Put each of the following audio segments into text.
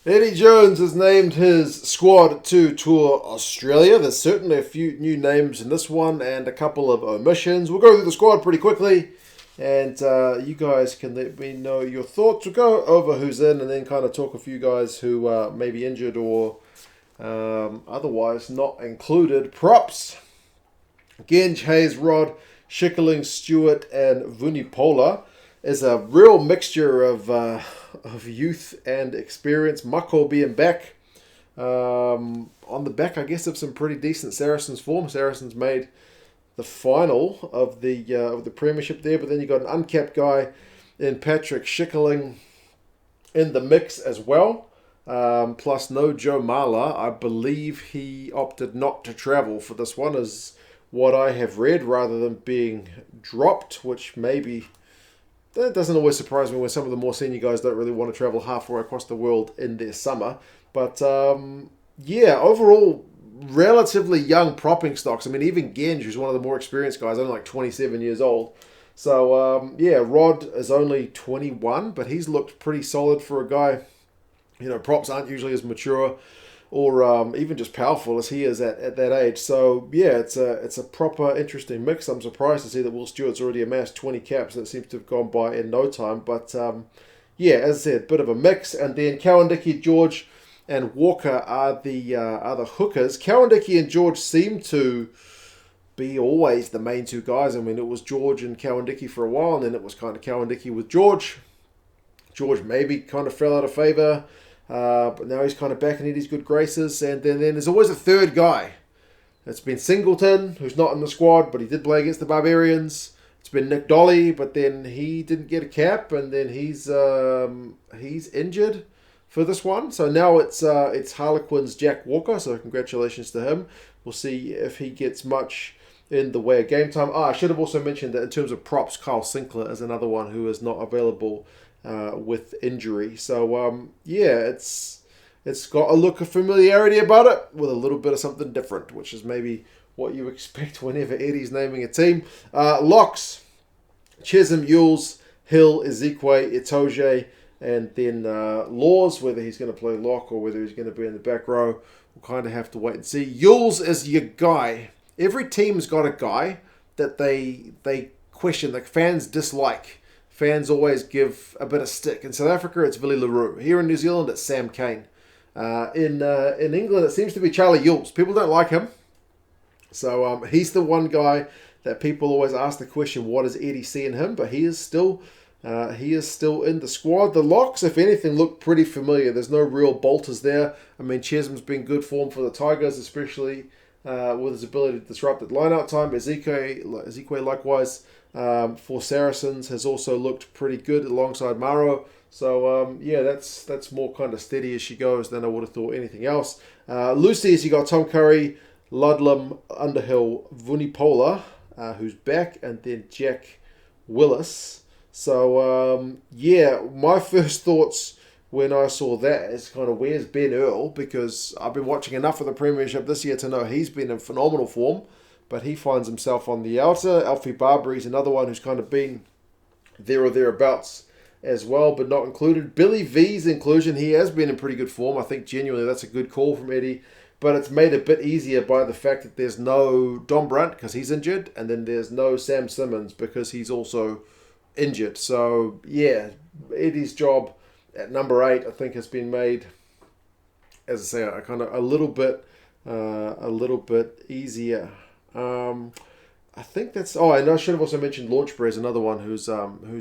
Eddie Jones has named his squad to tour Australia. There's certainly a few new names in this one and a couple of omissions. We'll go through the squad pretty quickly, and you guys can let me know your thoughts. We'll go over who's in and then kind of talk a few guys who may be injured or otherwise not included. Props: Genge, Hayes, Rodd, Schickerling, Stuart, and Vunipola. Is a real mixture of youth and experience. Mako being back on the back, I guess, of some pretty decent Saracens form. Saracens made the final of the premiership there, but then you got an uncapped guy in Patrick Schickerling in the mix as well. Plus no Joe Marler. I believe he opted not to travel for this one, is what I have read, rather than being dropped, which maybe... That doesn't always surprise me when some of the more senior guys don't really want to travel halfway across the world in their summer. But, overall, relatively young propping stocks. I mean, even Genge, who's one of the more experienced guys, only like 27 years old. So, Rodd is only 21, but he's looked pretty solid for a guy. You know, props aren't usually as mature or even just powerful as he is at that age. So, yeah, it's a proper interesting mix. I'm surprised to see that Will Stewart's already amassed 20 caps. That seems to have gone by in no time. But, as I said, bit of a mix. And then Cowan-Dickie, George, and Walker are the hookers. Cowan-Dickie and George seem to be always the main two guys. I mean, it was George and Cowan-Dickie for a while, and then it was kind of Cowan-Dickie with George. George maybe kind of fell out of favour. But now he's kind of back in Eddie's good graces. And then there's always a third guy. It's been Singleton, who's not in the squad, but he did play against the Barbarians. It's been Nick Dolly, but then he didn't get a cap, and then he's injured for this one. So now it's Harlequin's Jack Walker, so congratulations to him. We'll see if he gets much in the way of game time. I should have also mentioned that in terms of props, Kyle Sinclair is another one who is not available with injury. So, it's got a look of familiarity about it with a little bit of something different, which is maybe what you expect whenever Eddie's naming a team. Locks: Chessum, Ewels, Hill, Isiekwe, Itoje, and then Lawes. Whether he's going to play lock or whether he's going to be in the back row, we'll kind of have to wait and see. Ewels is your guy. Every team's got a guy that they question, like fans dislike. Fans always give a bit of stick. In South Africa, it's Willie LaRue. Here in New Zealand, it's Sam Cane. In England, it seems to be Charlie Ewels. People don't like him. So he's the one guy that people always ask the question, what does Eddie see in him? But he is still in the squad. The locks, if anything, look pretty familiar. There's no real bolters there. I mean, Chessum's been good form for the Tigers, especially with his ability to disrupt at line-out time. Isiekwe likewise, for Saracens, has also looked pretty good alongside Maro. So, that's more kind of steady as she goes than I would have thought anything else. Lucy's, you got Tom Curry, Ludlam, Underhill, Vunipola, who's back, and then Jack Willis. So, my first thoughts when I saw that is kind of, where's Ben Earl? Because I've been watching enough of the Premiership this year to know he's been in phenomenal form. But he finds himself on the outer. Alfie Barbary is another one who's kind of been there or thereabouts as well, but not included. Billy V's inclusion, he has been in pretty good form. I think genuinely that's a good call from Eddie. But it's made a bit easier by the fact that there's no Dombrandt because he's injured, and then there's no Sam Simmons because he's also injured. So, Eddie's job at number 8, I think, has been made, as I say, a little bit easier. I think that's... Oh, and I should have also mentioned Launchbury is another one who's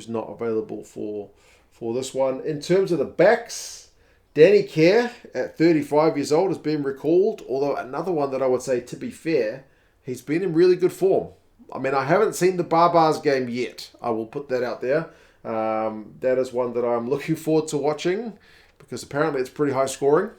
not available for this one. In terms of the backs, Danny Kerr at 35 years old has been recalled, although another one that I would say, to be fair, he's been in really good form. I mean, I haven't seen the Barbars game yet. I will put that out there. That is one that I'm looking forward to watching because apparently it's pretty high scoring.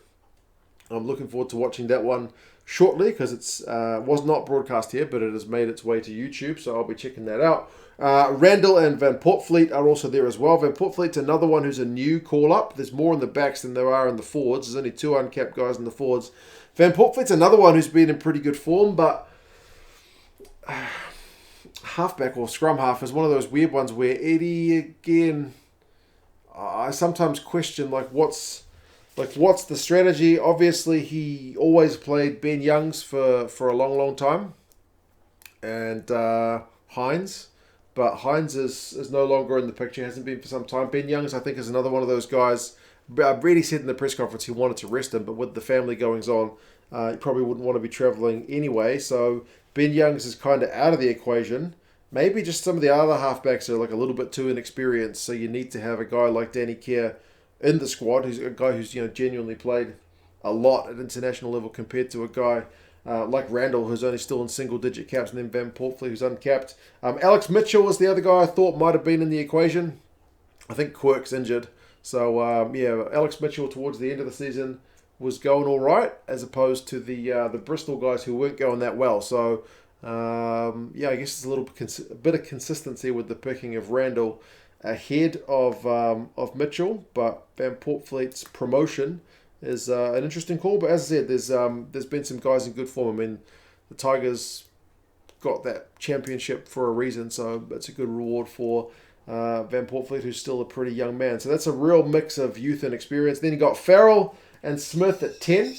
I'm looking forward to watching that one shortly because it's was not broadcast here, but it has made its way to YouTube, so I'll be checking that out. Randall and Van Poortvliet are also there as well. Van Poortvliet's another one who's a new call-up. There's more in the backs than there are in the forwards. There's only 2 uncapped guys in the forwards. Van Poortvliet's another one who's been in pretty good form, but halfback or scrum half is one of those weird ones where Eddie, again, I sometimes question, like, what's like, what's the strategy? Obviously, he always played Ben Youngs for a long, long time. And Hines. But Hines is no longer in the picture, hasn't been for some time. Ben Youngs, I think, is another one of those guys. Brady said in the press conference he wanted to rest him, but with the family goings on, he probably wouldn't want to be travelling anyway. So Ben Youngs is kind of out of the equation. Maybe just some of the other halfbacks are like a little bit too inexperienced, so you need to have a guy like Danny Kerr in the squad, who's a guy who's genuinely played a lot at international level compared to a guy like Randall, who's only still in single-digit caps, and then Van Poortvliet, who's uncapped. Alex Mitchell was the other guy I thought might have been in the equation. I think Quirk's injured. So, Alex Mitchell towards the end of the season was going all right, as opposed to the Bristol guys who weren't going that well. So, I guess it's a bit of consistency with the picking of Randall ahead of Mitchell, but Van Poortvliet's promotion is an interesting call. But as I said, there's been some guys in good form. I mean, the Tigers got that championship for a reason, so it's a good reward for Van Poortvliet, who's still a pretty young man. So that's a real mix of youth and experience. Then you got Farrell and Smith at 10.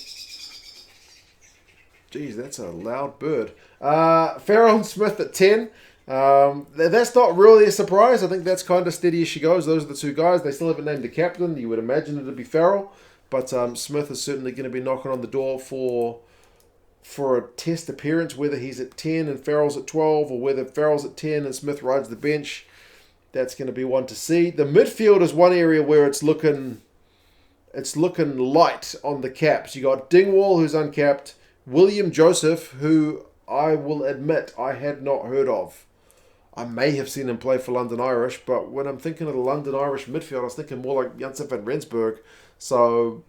Geez, that's a loud bird. Farrell and Smith at 10. That's not really a surprise. I think that's kind of steady as she goes. Those are the two guys. They still haven't named a captain. You would imagine it would be Farrell. But Smith is certainly going to be knocking on the door for a test appearance, whether he's at 10 and Farrell's at 12, or whether Farrell's at 10 and Smith rides the bench. That's going to be one to see. The midfield is one area where it's looking light on the caps. You got Dingwall, who's uncapped, William Joseph, who I will admit I had not heard of. I may have seen him play for London Irish, but when I'm thinking of the London Irish midfield, I was thinking more like Janssen van Rensburg. So,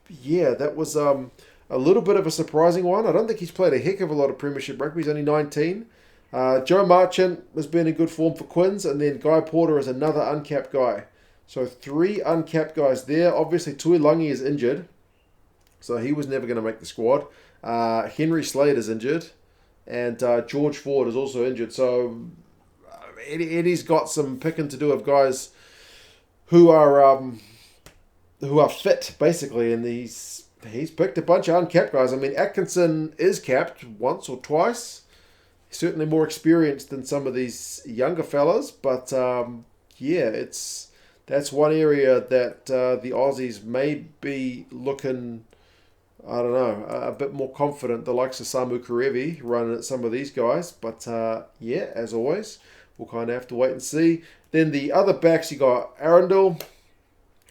yeah, that was a little bit of a surprising one. I don't think he's played a heck of a lot of Premiership rugby. He's only 19. Joe Marchant has been in good form for Quins, and then Guy Porter is another uncapped guy. So 3 uncapped guys there. Obviously, Tuilagi is injured, so he was never going to make the squad. Henry Slade is injured, and George Ford is also injured. So Eddie's got some picking to do of guys who are fit, basically, and he's picked a bunch of uncapped guys. I mean, Atkinson is capped once or twice. He's certainly more experienced than some of these younger fellas, but that's one area that the Aussies may be looking, I don't know, a bit more confident. The likes of Samu Karevi running at some of these guys, but as always, we'll kind of have to wait and see. Then the other backs, you got Arundell,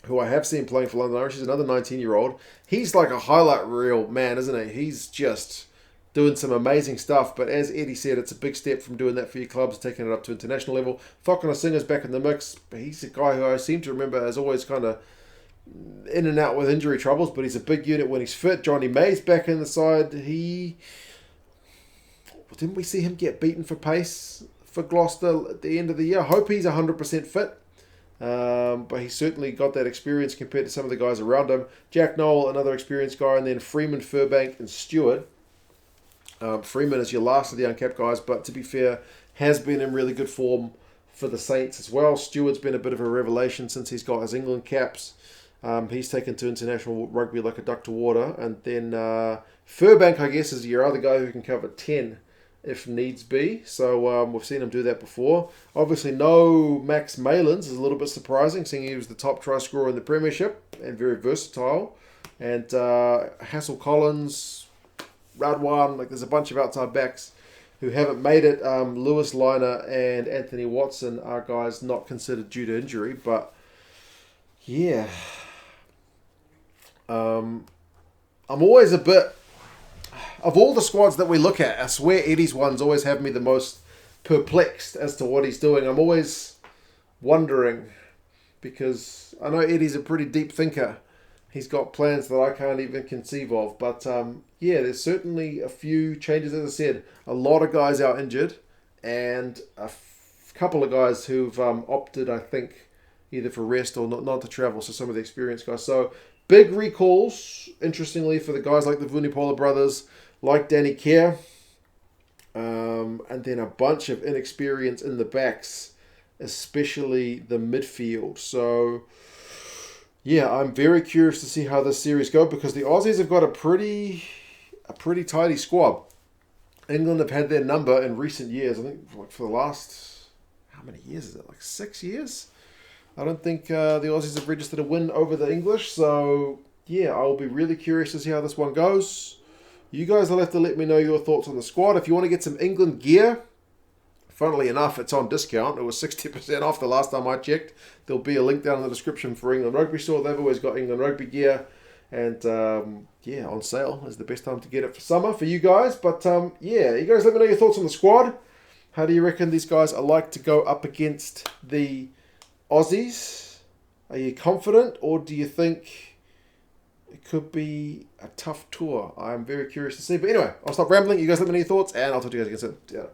who I have seen playing for London Irish. He's another 19-year-old. He's like a highlight reel man, isn't he? He's just doing some amazing stuff. But as Eddie said, it's a big step from doing that for your clubs, taking it up to international level. Cokanasiga's back in the mix. He's a guy who I seem to remember has always kind of in and out with injury troubles, but he's a big unit when he's fit. Jonny May's back in the side. Didn't we see him get beaten for pace for Gloucester at the end of the year? I hope he's 100% fit. But he's certainly got that experience compared to some of the guys around him. Jack Nowell, another experienced guy, and then Freeman, Furbank, and Stuart. Freeman is your last of the uncapped guys, but to be fair, has been in really good form for the Saints as well. Stewart's been a bit of a revelation since he's got his England caps. He's taken to international rugby like a duck to water. And then Furbank, I guess, is your other guy who can cover 10 if needs be. So we've seen him do that before. Obviously, no Max Malins is a little bit surprising, seeing he was the top try scorer in the Premiership and very versatile. And Hassel Collins, Radwan, there's a bunch of outside backs who haven't made it. Lewis Liner and Anthony Watson are guys not considered due to injury, but yeah. I'm always a bit... Of all the squads that we look at, I swear Eddie's ones always have me the most perplexed as to what he's doing. I'm always wondering, because I know Eddie's a pretty deep thinker. He's got plans that I can't even conceive of. But there's certainly a few changes. As I said, a lot of guys out injured, and a couple of guys who've opted, I think, either for rest or not to travel. So some of the experienced guys. So big recalls, interestingly, for the guys like the Vunipola brothers, like Danny Kerr, and then a bunch of inexperience in the backs, especially the midfield. So, Yeah, I'm very curious to see how this series go because the Aussies have got a pretty tidy squad. England have had their number in recent years. I think like for the last, how many years is it? Like 6 years? I don't think the Aussies have registered a win over the English. So, yeah, I'll be really curious to see how this one goes. You guys will have to let me know your thoughts on the squad. If you want to get some England gear, funnily enough, it's on discount. It was 60% off the last time I checked. There'll be a link down in the description for England Rugby Store. They've always got England Rugby gear. And, yeah, on sale is the best time to get it for summer for you guys. But, yeah, you guys let me know your thoughts on the squad. How do you reckon these guys are like to go up against the Aussies? Are you confident, or do you think it could be a tough tour? I'm very curious to see. But anyway, I'll stop rambling. You guys let me know your thoughts, and I'll talk to you guys again soon. Yeah.